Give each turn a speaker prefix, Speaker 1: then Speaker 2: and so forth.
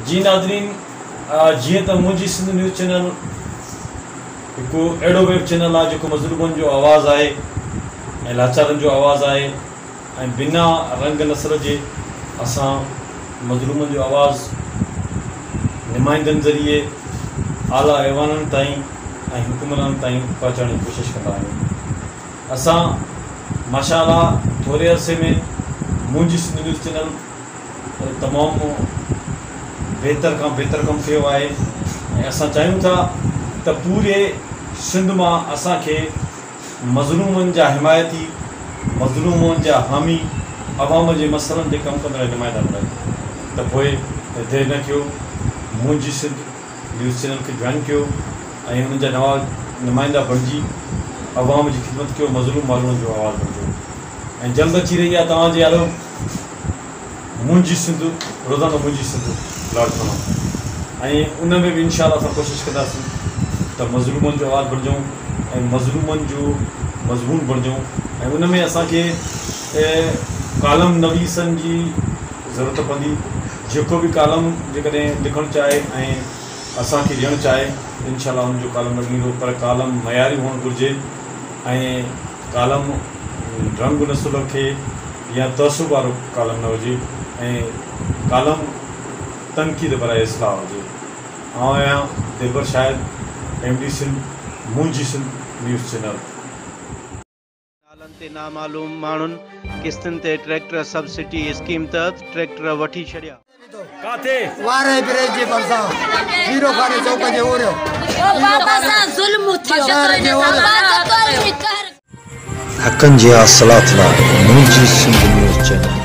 Speaker 1: जी नाज़रीन, जीअं त मुंहिंजी सिंध न्यूज़ चैनल हिकु अहिड़ो वेब चैनल आहे जेको मज़लूमनि जो आवाज़ु आहे ऐं लाचारनि जो आवाज़ु आहे ऐं बिना रंग नस्ल जे असां मज़लूमनि जो आवाज़ु नुमाइंदनि ज़रिए आला ऐवाननि ताईं ऐं हुकुमराननि ताईं पहुचाइण जी कोशिशि कंदा आहियूं। असां माशाअल्लाह थोरे अरसे में मुंहिंजी सिंध न्यूज़ चैनल तमामु बहितर खां बहितर कमु कयो आहे ऐं असां चाहियूं था त पूरे सिंध मां असांखे मज़लूमनि जा हिमायती, मज़लूमनि जा हामी, अवाम जे मसइलनि ते कमु कंदड़ नुमाइंदा मिलनि। त पोइ देरि न कयो, मुंहिंजी सिंध न्यूज़ चैनल खे जॉइन कयो ऐं हुननि जा नवा नुमाइंदा बणिजी अवाम जी ख़िदमत कयो, मज़लूम माण्हुनि जो आवाज़ु बणिजो। ऐं जल्द अची रही आहे तव्हांजे आलो मुंहिंजी सिंध, रोज़ाना मुंहिंजी सिंध प्लेटफॉर्म ऐं उन में बि इंशाअल्लाह असां कोशिशि कंदासीं त मज़लूमनि जो आवाज़ु बणिजूं ऐं मज़लूमनि जो मज़मून बणिजूं ऐं उन में असांखे कालम नवीसनि जी ज़रूरत पवंदी। जेको बि कालम जेकॾहिं लिखणु चाहे ऐं असांखे ॾियणु चाहे इंशाअल्लाह हुनजो कालम न ॾींदो, पर कालम मयारी हुअणु घुरिजे ऐं कालम रंग नस्ल खे या तसुब वारो कालम न हुजे ऐं कालम तनक़ीद बराए इस्लाह हुजे। आउं आहियां दिलबर शाहिद, MD सिंध, मुंहिंजी सिंध न्यूज़ चैनल।
Speaker 2: नालनि ते नामालूम माण्हुनि किस्तनि ते ट्रैक्टर सब्सिडी स्कीम तहत ट्रैक्टर वठी छॾिया।
Speaker 1: काथे
Speaker 3: वारे ब्रिज जे भरिसां हीरो खाने चौक जे ओरियो बाबा सां ज़ुल्म थियो
Speaker 4: हक़नि जी असलात लाइ मुंहिंजी सिंध न्यूज़ चैनल।